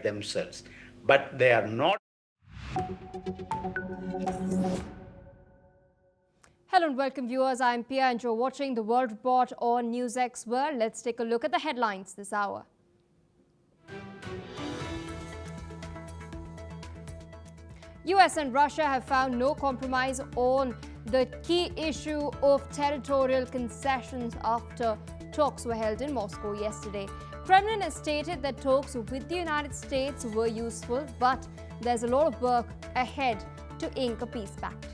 themselves. But they are not. Hello and welcome viewers, I'm Pia and you're watching the World Report on NewsX World. Let's take a look at the headlines this hour. US and Russia have found no compromise on the key issue of territorial concessions after talks were held in Moscow yesterday. Kremlin has stated that talks with the United States were useful, but there's a lot of work ahead to ink a peace pact.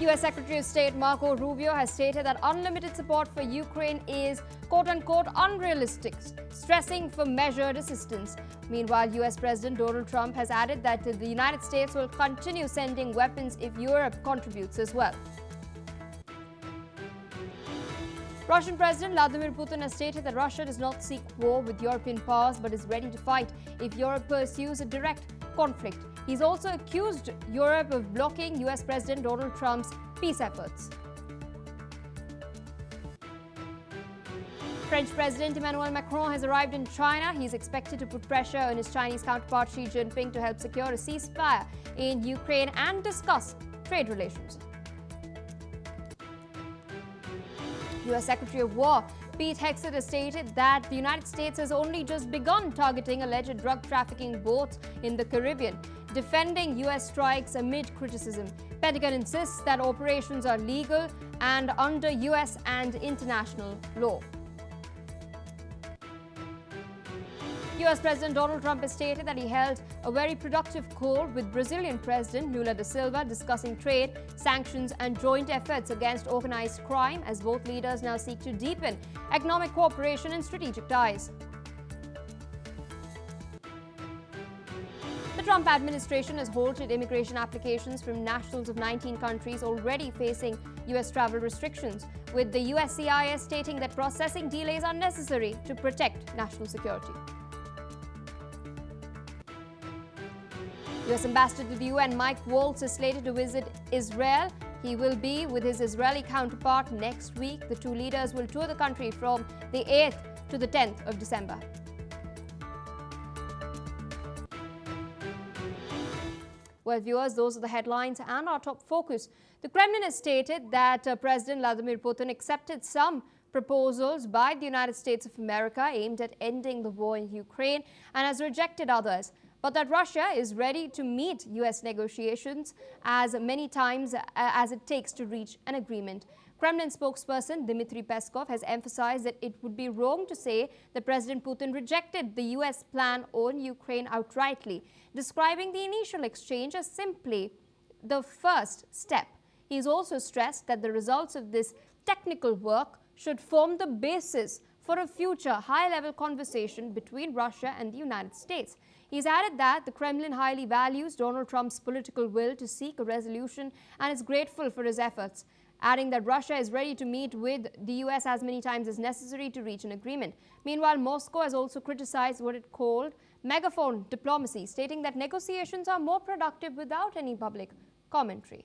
US Secretary of State Marco Rubio has stated that unlimited support for Ukraine is quote-unquote unrealistic, stressing for measured assistance. Meanwhile, US President Donald Trump has added that the United States will continue sending weapons if Europe contributes as well. Russian President Vladimir Putin has stated that Russia does not seek war with European powers but is ready to fight if Europe pursues a direct conflict. He's also accused Europe of blocking US President Donald Trump's peace efforts. French President Emmanuel Macron has arrived in China. He's expected to put pressure on his Chinese counterpart Xi Jinping to help secure a ceasefire in Ukraine and discuss trade relations. US Secretary of War Pete Hegseth has stated that the United States has only just begun targeting alleged drug trafficking boats in the Caribbean, defending US strikes amid criticism. Pentagon insists that operations are legal and under US and international law. US President Donald Trump has stated that he held a very productive call with Brazilian President Lula da Silva discussing trade, sanctions and joint efforts against organized crime as both leaders now seek to deepen economic cooperation and strategic ties. The Trump administration has halted immigration applications from nationals of 19 countries already facing US travel restrictions, with the USCIS stating that processing delays are necessary to protect national security. US Ambassador to the UN Mike Waltz is slated to visit Israel. He will be with his Israeli counterpart next week. The two leaders will tour the country from the 8th to the 10th of December. Well, viewers, those are the headlines and our top focus. The Kremlin has stated that President Vladimir Putin accepted some proposals by the United States of America aimed at ending the war in Ukraine and has rejected others, but that Russia is ready to meet US negotiations as many times as it takes to reach an agreement. Kremlin spokesperson Dmitry Peskov has emphasized that it would be wrong to say that President Putin rejected the US plan on Ukraine outrightly, describing the initial exchange as simply the first step. He's also stressed that the results of this technical work should form the basis for a future high-level conversation between Russia and the United States. He's added that the Kremlin highly values Donald Trump's political will to seek a resolution and is grateful for his efforts, adding that Russia is ready to meet with the US as many times as necessary to reach an agreement. Meanwhile, Moscow has also criticized what it called megaphone diplomacy, stating that negotiations are more productive without any public commentary.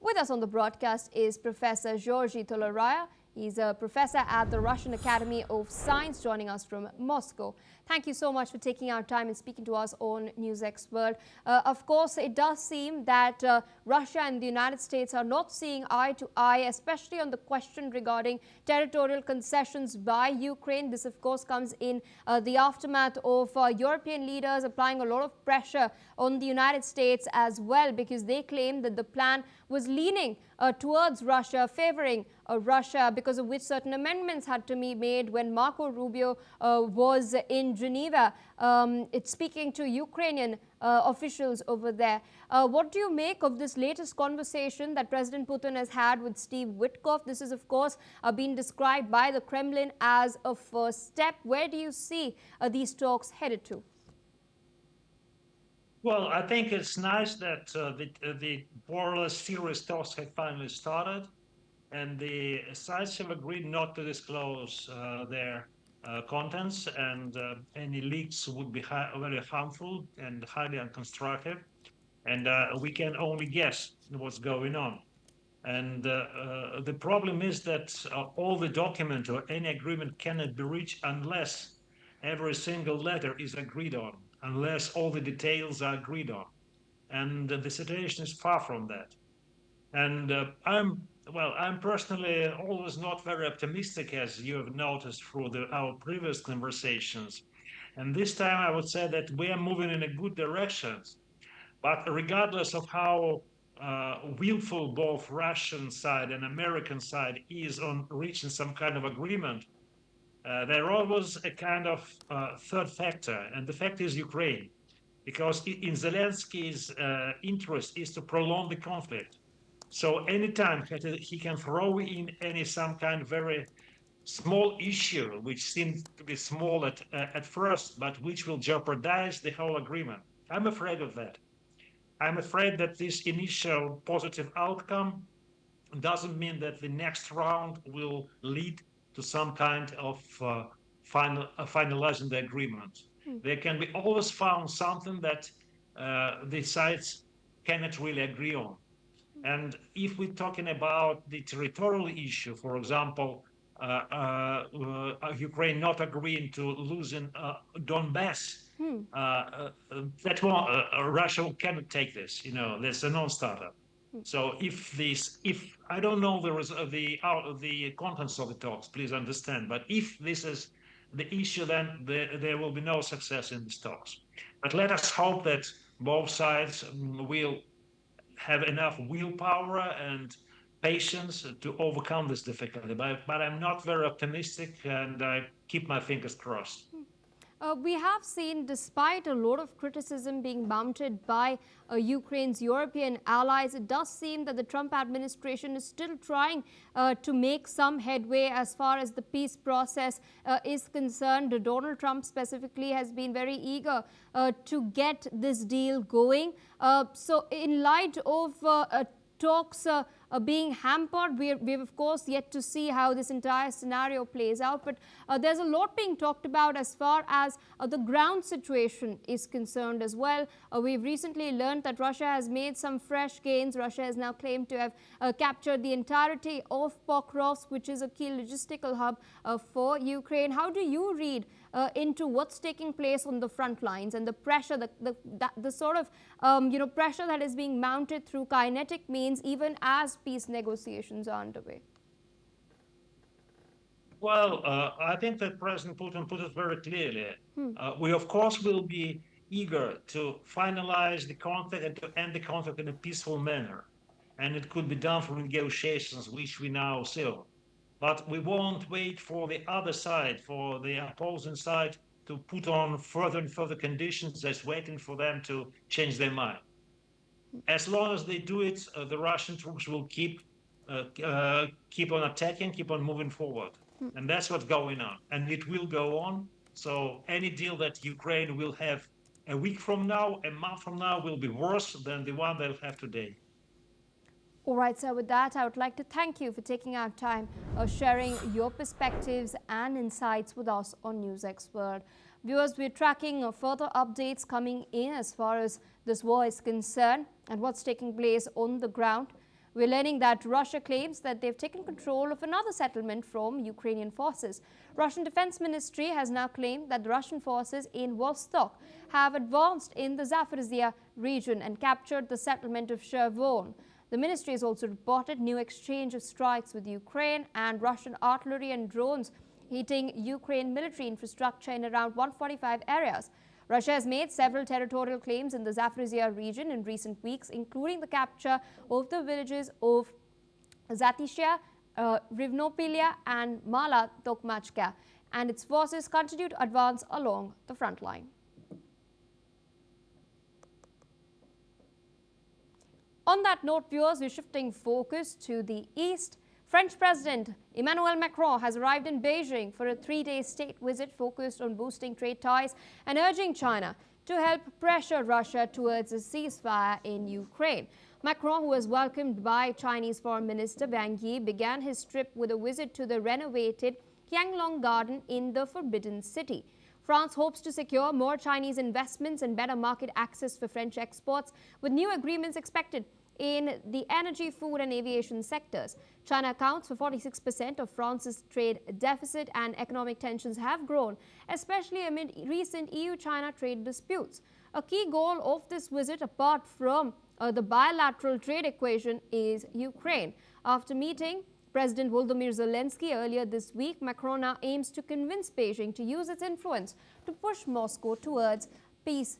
With us on the broadcast is Professor Georgy Tolaraya. He's a professor at the Russian Academy of Science, joining us from Moscow. Thank you so much for taking our time and speaking to us on NewsX World. Of course, it does seem that Russia and the United States are not seeing eye to eye, especially on the question regarding territorial concessions by Ukraine. This, of course, comes in the aftermath of European leaders applying a lot of pressure on the United States as well, because they claim that the plan was leaning towards Russia, favoring Russia, because of which certain amendments had to be made when Marco Rubio was in Geneva. It's speaking to Ukrainian officials over there. What do you make of this latest conversation that President Putin has had with Steve Witkoff? This is, of course, been described by the Kremlin as a first step. Where do you see these talks headed to? Well, I think it's nice that the more or less serious talks have finally started, and the sides have agreed not to disclose their contents, and any leaks would be very harmful and highly unconstructive, and we can only guess what's going on. And the problem is that all the document or any agreement cannot be reached unless every single letter is agreed on, unless all the details are agreed on. And the situation is far from that. And I'm personally always not very optimistic, as you have noticed through our previous conversations. And this time I would say that we are moving in a good direction. But regardless of how willful both Russian side and American side is on reaching some kind of agreement, there always a kind of third factor, and the fact is Ukraine, because in Zelensky's interest is to prolong the conflict. So anytime he can throw in some kind of very small issue, which seems to be small at first, but which will jeopardize the whole agreement. I'm afraid of that. I'm afraid that this initial positive outcome doesn't mean that the next round will lead to some kind of finalizing the agreement. There can be always found something that the sides cannot really agree on. And if we're talking about the territorial issue, for example, Ukraine not agreeing to losing Donbass, that one, Russia cannot take this. You know, that's a non-starter. So if I don't know the contents of the talks, please understand. But if this is the issue, then there will be no success in these talks. But let us hope that both sides will have enough willpower and patience to overcome this difficulty. But I'm not very optimistic, and I keep my fingers crossed. We have seen, despite a lot of criticism being mounted by Ukraine's European allies, it does seem that the Trump administration is still trying to make some headway as far as the peace process is concerned. Donald Trump specifically has been very eager to get this deal going. So in light of talks being hampered, we've of course yet to see how this entire scenario plays out, but there's a lot being talked about as far as the ground situation is concerned as well. We've recently learned that Russia has made some fresh gains. Russia has now claimed to have captured the entirety of Pokrovsk, which is a key logistical hub for Ukraine. How do you read into what's taking place on the front lines and the pressure, the sort of pressure that is being mounted through kinetic means, even as peace negotiations are underway? Well, I think that President Putin put it very clearly. We, of course, will be eager to finalize the conflict and to end the conflict in a peaceful manner. And it could be done through negotiations, which we now see. But we won't wait for the other side, for the opposing side, to put on further and further conditions that's waiting for them to change their mind. As long as they do it, the Russian troops will keep on attacking, keep on moving forward. And that's what's going on. And it will go on. So any deal that Ukraine will have a week from now, a month from now, will be worse than the one they'll have today. All right, so with that, I would like to thank you for taking our time sharing your perspectives and insights with us on NewsXpert. Viewers, we're tracking further updates coming in as far as this war is concerned and what's taking place on the ground. We're learning that Russia claims that they've taken control of another settlement from Ukrainian forces. Russian Defense Ministry has now claimed that the Russian forces in Vostok have advanced in the Zaporizhia region and captured the settlement of Chervon. The ministry has also reported new exchange of strikes with Ukraine and Russian artillery and drones hitting Ukraine military infrastructure in around 145 areas. Russia has made several territorial claims in the Zaporizhia region in recent weeks, including the capture of the villages of Zatishia, Rivnopilia and Mala Tokmachka, and its forces continue to advance along the front line. On that note, viewers, we're shifting focus to the east. French President Emmanuel Macron has arrived in Beijing for a 3-day state visit focused on boosting trade ties and urging China to help pressure Russia towards a ceasefire in Ukraine. Macron, who was welcomed by Chinese Foreign Minister Wang Yi, began his trip with a visit to the renovated Qianglong Garden in the Forbidden City. France hopes to secure more Chinese investments and better market access for French exports, with new agreements expected in the energy, food and aviation sectors. China accounts for 46% of France's trade deficit, and economic tensions have grown, especially amid recent EU-China trade disputes. A key goal of this visit, apart from the bilateral trade equation, is Ukraine. After meeting President Volodymyr Zelensky earlier this week, Macron now aims to convince Beijing to use its influence to push Moscow towards peace.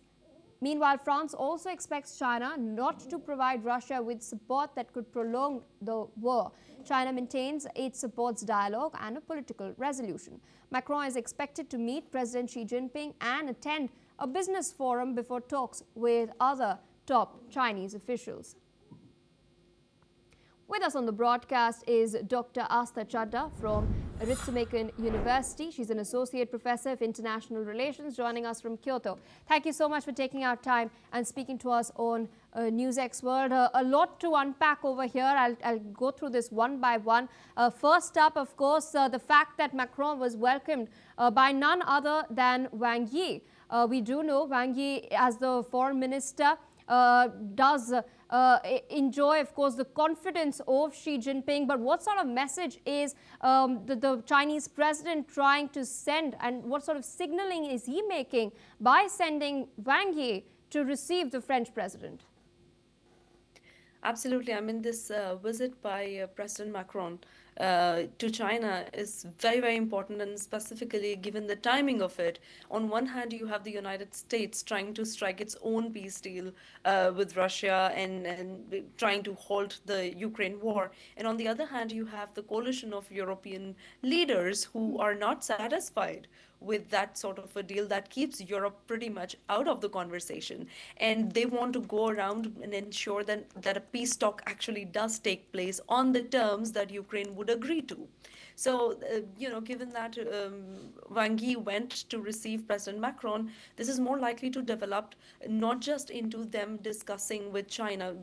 Meanwhile, France also expects China not to provide Russia with support that could prolong the war. China maintains it supports dialogue and a political resolution. Macron is expected to meet President Xi Jinping and attend a business forum before talks with other top Chinese officials. With us on the broadcast is Dr. Astha Chadha from Ritsumeikan University. She's an associate professor of international relations, joining us from Kyoto. Thank you so much for taking our time and speaking to us on NewsX World. A lot to unpack over here. I'll go through this one by one. First up, of course, the fact that Macron was welcomed by none other than Wang Yi. We do know Wang Yi, as the foreign minister, does enjoy, of course, the confidence of Xi Jinping. But what sort of message is the Chinese president trying to send, and what sort of signaling is he making by sending Wang Yi to receive the French president? Absolutely. I mean, this visit by President Macron to China is very, very important, and specifically given the timing of it. On one hand, you have the United States trying to strike its own peace deal with Russia and trying to halt the Ukraine war. And on the other hand, you have the coalition of European leaders who are not satisfied with that sort of a deal that keeps Europe pretty much out of the conversation. And they want to go around and ensure that a peace talk actually does take place on the terms that Ukraine would agree to. So, given that Wang Yi went to receive President Macron, this is more likely to develop not just into them discussing with China,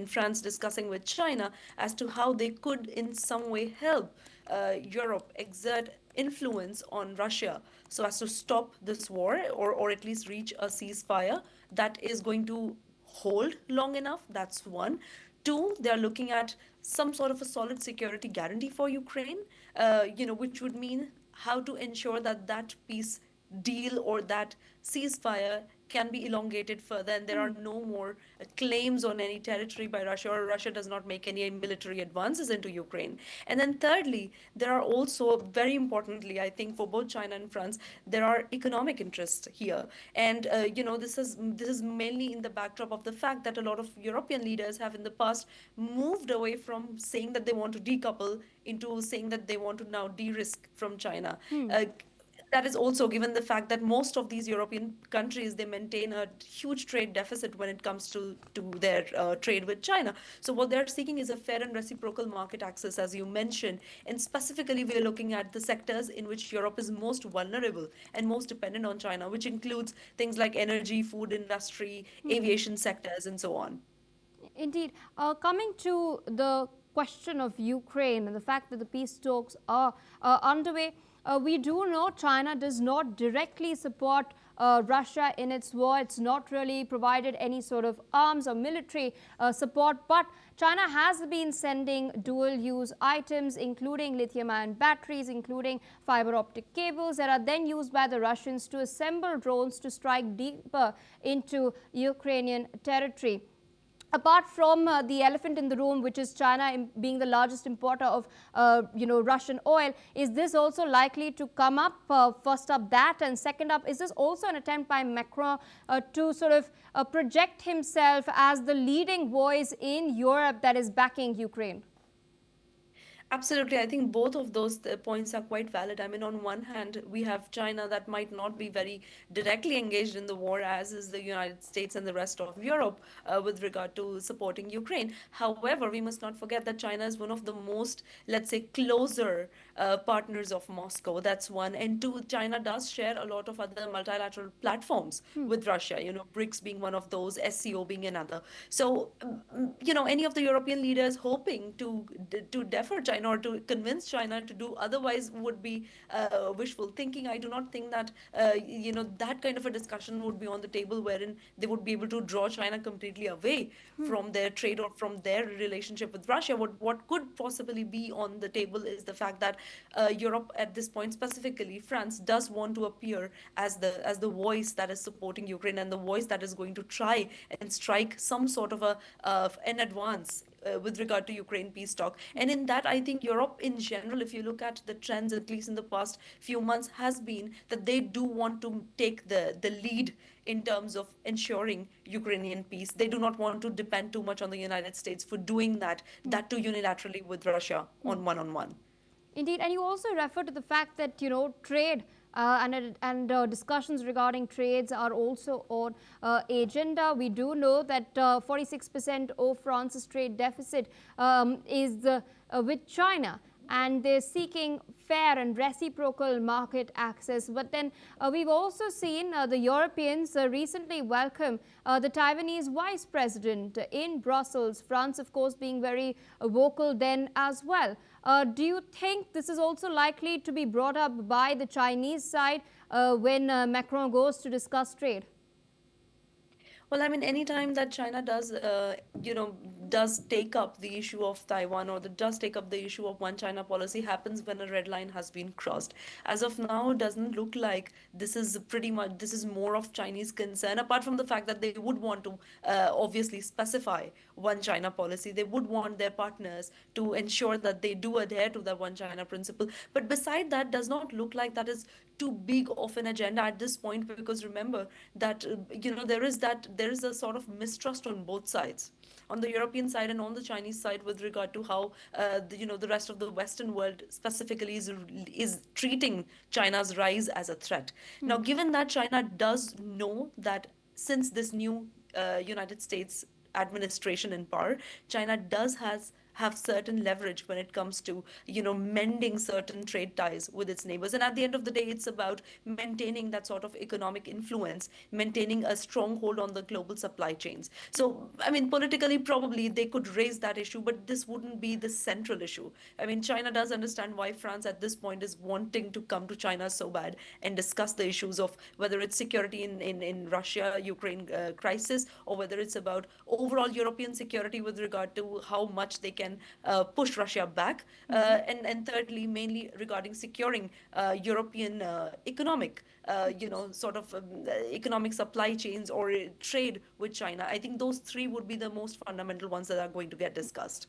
France discussing with China as to how they could in some way help Europe exert influence on Russia so as to stop this war, or at least reach a ceasefire that is going to hold long enough. That's one. Two, they're looking at some sort of a solid security guarantee for Ukraine, which would mean how to ensure that peace deal or that ceasefire can be elongated further, and there are no more claims on any territory by Russia, or Russia does not make any military advances into Ukraine. And then thirdly, there are also, very importantly, I think for both China and France, there are economic interests here. And this is mainly in the backdrop of the fact that a lot of European leaders have in the past moved away from saying that they want to decouple into saying that they want to now de-risk from China. That is also given the fact that most of these European countries, they maintain a huge trade deficit when it comes to their trade with China. So what they're seeking is a fair and reciprocal market access, as you mentioned. And specifically, we're looking at the sectors in which Europe is most vulnerable and most dependent on China, which includes things like energy, food industry, aviation sectors, and so on. Indeed. Coming to the question of Ukraine and the fact that the peace talks are underway, we do know China does not directly support Russia in its war. It's not really provided any sort of arms or military support, but China has been sending dual-use items, including lithium-ion batteries, including fiber optic cables that are then used by the Russians to assemble drones to strike deeper into Ukrainian territory. Apart from the elephant in the room, which is China being the largest importer of, Russian oil, is this also likely to come up? First up that, and second up, is this also an attempt by Macron to sort of project himself as the leading voice in Europe that is backing Ukraine? Absolutely. I think both of those points are quite valid. I mean, on one hand, we have China that might not be very directly engaged in the war, as is the United States and the rest of Europe with regard to supporting Ukraine. However, we must not forget that China is one of the most, let's say, closer partners of Moscow. That's one. And two, China does share a lot of other multilateral platforms with Russia, BRICS being one of those, SCO being another. So, any of the European leaders hoping to defer China China or to convince China to do otherwise would be wishful thinking. I do not think that that kind of a discussion would be on the table wherein they would be able to draw China completely away from their trade or from their relationship with Russia. What could possibly be on the table is the fact that Europe at this point, specifically France, does want to appear as the voice that is supporting Ukraine and the voice that is going to try and strike some sort of an advance with regard to Ukraine peace talk. And in that, I think Europe in general, if you look at the trends, at least in the past few months, has been that they do want to take the lead in terms of ensuring Ukrainian peace. They do not want to depend too much on the United States for doing that too unilaterally with Russia on one-on-one. Indeed, and you also refer to the fact that, trade and discussions regarding trades are also on agenda. We do know that 46% of France's trade deficit is with China, and they're seeking fair and reciprocal market access. But then we've also seen the Europeans recently welcome the Taiwanese vice president in Brussels, France, of course, being very vocal then as well. Do you think this is also likely to be brought up by the Chinese side when Macron goes to discuss trade? Well, I mean, anytime that China does, does take up the issue of Taiwan or does take up the issue of one China policy happens when a red line has been crossed. As of now, it doesn't look like this is more of Chinese concern, apart from the fact that they would want to obviously specify one China policy. They would want their partners to ensure that they do adhere to that one China principle. But beside that, does not look like that is too big of an agenda at this point, because remember that there is a sort of mistrust on both sides, on the European side and on the Chinese side, with regard to how the rest of the Western world specifically is treating China's rise as a threat. Now, given that China does know that since this new United States administration in power, China does have certain leverage when it comes to mending certain trade ties with its neighbors. And at the end of the day, it's about maintaining that sort of economic influence, maintaining a stronghold on the global supply chains. So I mean, politically probably they could raise that issue, but this wouldn't be the central issue. I mean, China does understand why France at this point is wanting to come to China so bad and discuss the issues of whether it's security in Russia Ukraine crisis, or whether it's about overall European security with regard to how much they can push Russia back, and thirdly, mainly regarding securing European economic, economic supply chains or trade with China. I think those three would be the most fundamental ones that are going to get discussed.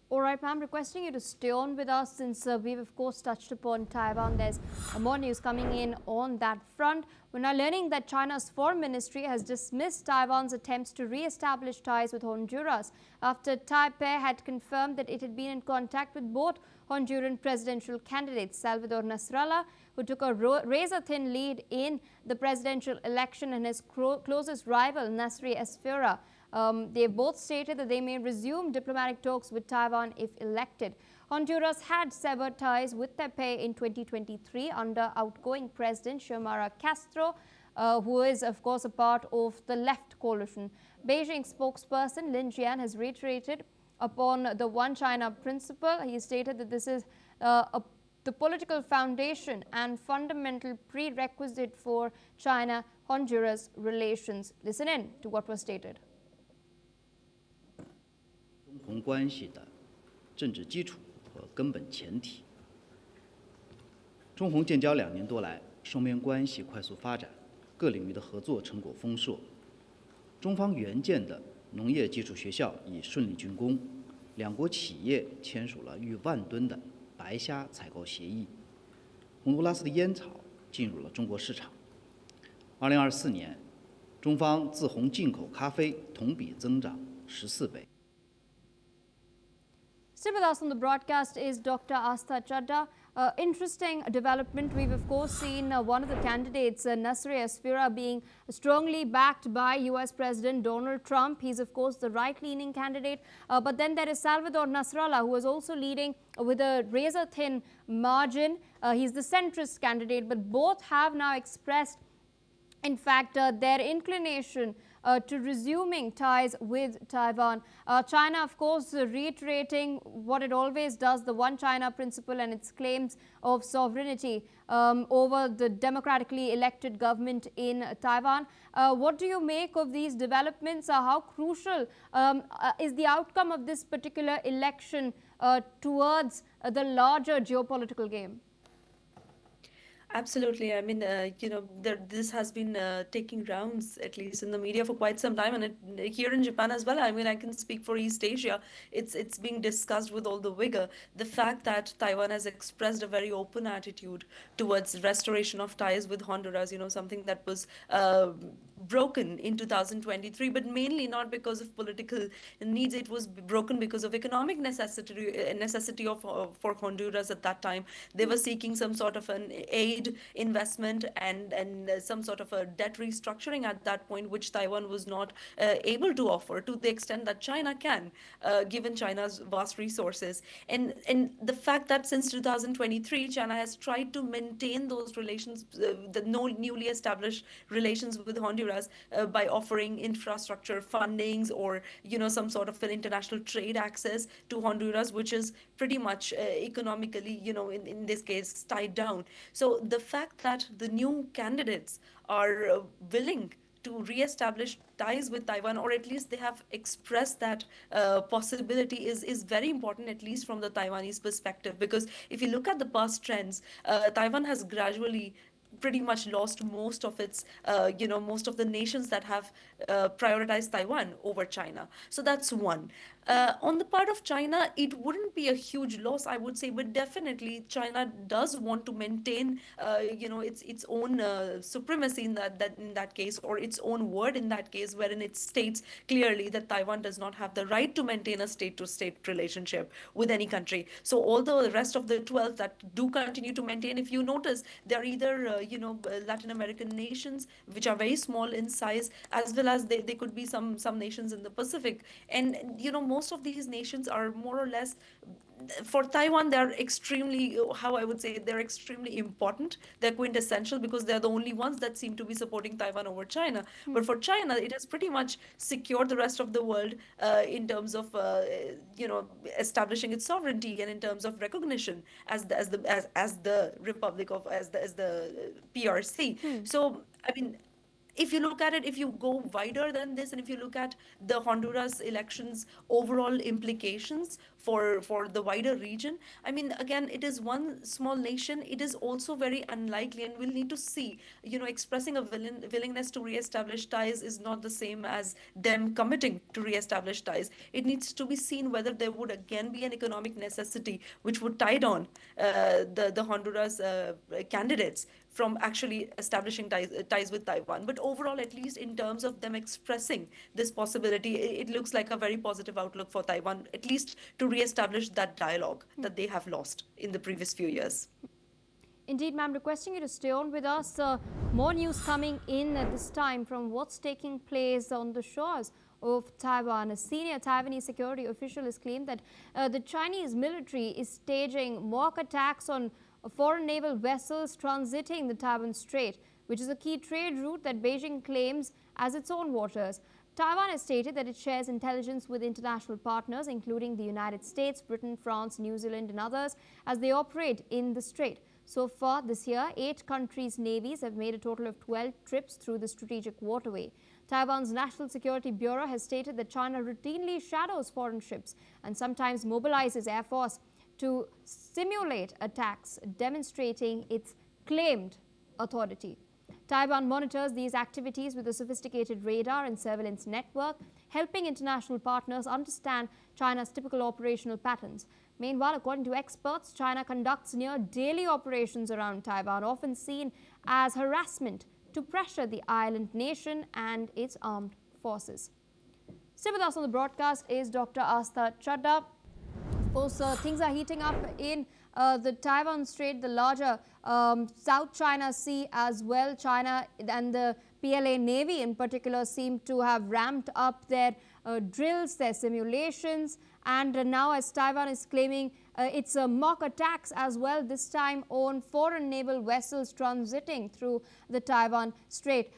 All right, ma'am, requesting you to stay on with us since we've, of course, touched upon Taiwan. There's more news coming in on that front. We're now learning that China's foreign ministry has dismissed Taiwan's attempts to re-establish ties with Honduras after Taipei had confirmed that it had been in contact with both Honduran presidential candidates, Salvador Nasrallah, who took a razor-thin lead in the presidential election, and his closest rival, Nasri Esfera. They both stated that they may resume diplomatic talks with Taiwan if elected. Honduras had severed ties with Taipei in 2023 under outgoing President Xiomara Castro, who is, of course, a part of the left coalition. Beijing spokesperson Lin Jian has reiterated upon the One China principle. He stated that this is the political foundation and fundamental prerequisite for China-Honduras relations. Listen in to what was stated. 中红关系的政治基础和根本前提。中红建交2年多来，双边关系快速发展，各领域的合作成果丰硕。中方援建的农业基础学校已顺利竣工，两国企业签署了逾10000吨的白虾采购协议。洪都拉斯的烟草进入了中国市场。2024年，中方自红进口咖啡同比增长14倍。 Still with us on the broadcast is Dr. Astha Chadha. Interesting development. We've, of course, seen one of the candidates, Nasri Esfera, being strongly backed by US President Donald Trump. He's, of course, the right-leaning candidate. But then there is Salvador Nasrallah, who is also leading with a razor-thin margin. He's the centrist candidate, but both have now expressed, in fact, their inclination to resuming ties with Taiwan. China, of course, reiterating what it always does, the One China principle and its claims of sovereignty over the democratically elected government in Taiwan. What do you make of these developments? How crucial is the outcome of this particular election towards the larger geopolitical game? Absolutely. I mean, this has been taking rounds, at least in the media, for quite some time, and here in Japan as well. I mean, I can speak for East Asia. It's being discussed with all the vigor. The fact that Taiwan has expressed a very open attitude towards restoration of ties with Honduras, something that was broken in 2023, but mainly not because of political needs. It was broken because of economic necessity for Honduras at that time. They were seeking some sort of an aid investment and some sort of a debt restructuring at that point, which Taiwan was not able to offer to the extent that China can, given China's vast resources. And the fact that since 2023, China has tried to maintain those relations, the newly established relations with Honduras, by offering infrastructure fundings or some sort of an international trade access to Honduras, which is pretty much economically in this case tied down. So the fact that the new candidates are willing to re-establish ties with Taiwan, or at least they have expressed that possibility, is very important, at least from the Taiwanese perspective. Because if you look at the past trends, Taiwan has gradually pretty much lost most of its, most of the nations that have prioritized Taiwan over China. So that's one. On the part of China, it wouldn't be a huge loss, I would say, but definitely China does want to maintain, its own supremacy in that case, or its own word in that case, wherein it states clearly that Taiwan does not have the right to maintain a state-to-state relationship with any country. So all the rest of the 12 that do continue to maintain, if you notice, they're either Latin American nations, which are very small in size, as well as they could be some nations in the Pacific. And most of these nations are more or less, for Taiwan, they're extremely, how I would say, they're extremely important. They're quintessential because they're the only ones that seem to be supporting Taiwan over China. But for China, it has pretty much secured the rest of the world in terms of, establishing its sovereignty and in terms of recognition as the Republic of, as the PRC. So, I mean, if you look at it, if you go wider than this, and if you look at the Honduras elections overall implications for the wider region, I mean, again, it is one small nation. It is also very unlikely, and we'll need to see, expressing a willingness to reestablish ties is not the same as them committing to reestablish ties. It needs to be seen whether there would again be an economic necessity which would tie down the Honduras candidates from actually establishing ties with Taiwan. But overall, at least in terms of them expressing this possibility, it looks like a very positive outlook for Taiwan, at least to reestablish that dialogue that they have lost in the previous few years. Indeed, ma'am, requesting you to stay on with us. More news coming in at this time from what's taking place on the shores of Taiwan. A senior Taiwanese security official has claimed that the Chinese military is staging mock attacks on foreign naval vessels transiting the Taiwan Strait, which is a key trade route that Beijing claims as its own waters. Taiwan has stated that it shares intelligence with international partners, including the United States, Britain, France, New Zealand and others, as they operate in the strait. So far this year, 8 countries' navies have made a total of 12 trips through the strategic waterway. Taiwan's National Security Bureau has stated that China routinely shadows foreign ships and sometimes mobilizes air force to simulate attacks, demonstrating its claimed authority. Taiwan monitors these activities with a sophisticated radar and surveillance network, helping international partners understand China's typical operational patterns. Meanwhile, according to experts, China conducts near daily operations around Taiwan, often seen as harassment to pressure the island nation and its armed forces. Still with us on the broadcast is Dr. Astha Chadha. Of course, things are heating up in the Taiwan Strait, the larger South China Sea as well. China and the PLA Navy in particular seem to have ramped up their drills, their simulations, and now as Taiwan is claiming its mock attacks as well, this time on foreign naval vessels transiting through the Taiwan Strait.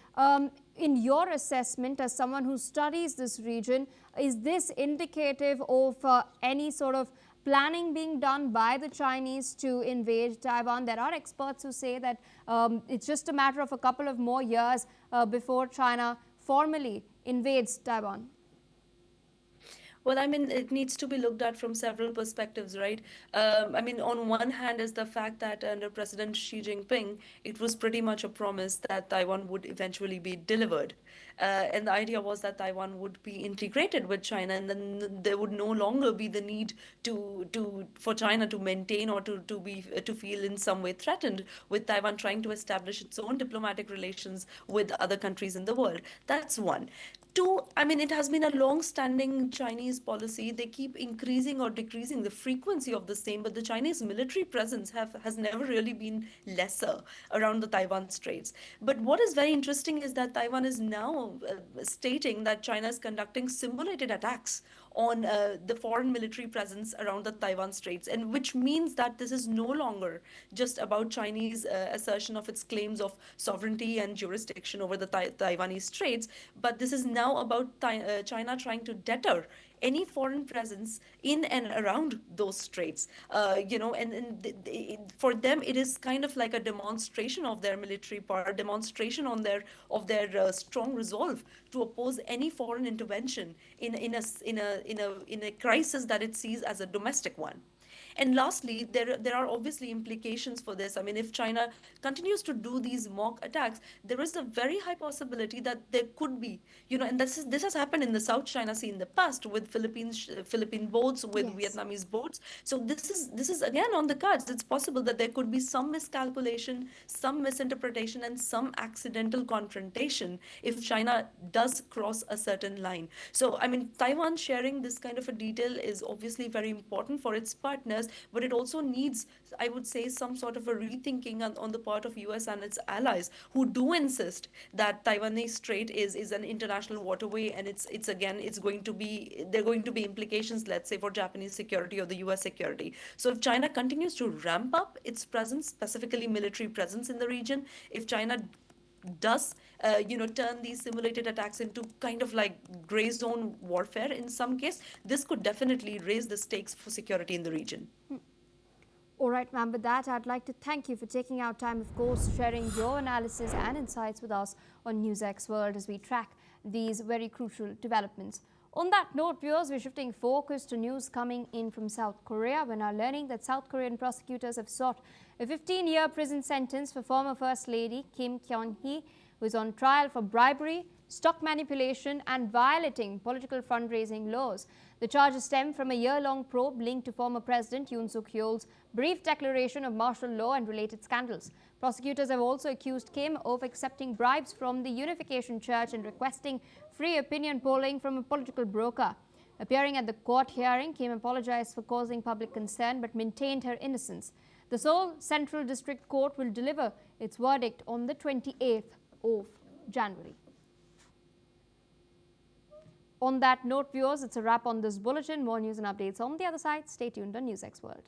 In your assessment, as someone who studies this region, is this indicative of any sort of planning being done by the Chinese to invade Taiwan? There are experts who say that it's just a matter of a couple of more years before China formally invades Taiwan. Well, I mean, it needs to be looked at from several perspectives, right? I mean, on one hand is the fact that under President Xi Jinping, it was pretty much a promise that Taiwan would eventually be delivered. And the idea was that Taiwan would be integrated with China, and then there would no longer be the need for China to maintain or to feel in some way threatened with Taiwan trying to establish its own diplomatic relations with other countries in the world. That's one. Two, I mean, it has been a long-standing Chinese policy. They keep increasing or decreasing the frequency of the same, but the Chinese military presence has never really been lesser around the Taiwan Straits. But what is very interesting is that Taiwan is now stating that China is conducting simulated attacks on the foreign military presence around the Taiwan Straits, and which means that this is no longer just about Chinese assertion of its claims of sovereignty and jurisdiction over the Taiwanese Straits, but this is now about China trying to deter any foreign presence in and around those straits. For them, it is kind of like a demonstration of their military power, demonstration of their strong resolve to oppose any foreign intervention in a crisis that it sees as a domestic one. And lastly, there are obviously implications for this. I mean, if China continues to do these mock attacks, there is a very high possibility that there could be, and this has happened in the South China Sea in the past with Philippine boats, with Vietnamese boats. So this is again on the cards. It's possible that there could be some miscalculation, some misinterpretation, and some accidental confrontation if China does cross a certain line. So, I mean, Taiwan sharing this kind of a detail is obviously very important for its partners, but it also needs, I would say, some sort of a rethinking on the part of US and its allies, who do insist that Taiwanese Strait is an international waterway, and there are going to be implications, let's say, for Japanese security or the US security. So if China continues to ramp up its presence, specifically military presence in the region, if China does turn these simulated attacks into kind of like gray zone warfare in some case, this could definitely raise the stakes for security in the region. All right, ma'am, with that, I'd like to thank you for taking out time, of course, sharing your analysis and insights with us on NewsX World as we track these very crucial developments. On that note, viewers, we're shifting focus to news coming in from South Korea. We're now learning that South Korean prosecutors have sought a 15-year prison sentence for former First Lady Kim Kyung-hee, who is on trial for bribery, stock manipulation and violating political fundraising laws. The charges stem from a year-long probe linked to former President Yoon Suk-yeol's brief declaration of martial law and related scandals. Prosecutors have also accused Kim of accepting bribes from the Unification Church and requesting free opinion polling from a political broker. Appearing at the court hearing, Kim apologized for causing public concern but maintained her innocence. The Seoul Central District Court will deliver its verdict on the 28th of January. On that note, viewers, it's a wrap on this bulletin. More news and updates on the other side. Stay tuned on NewsX World.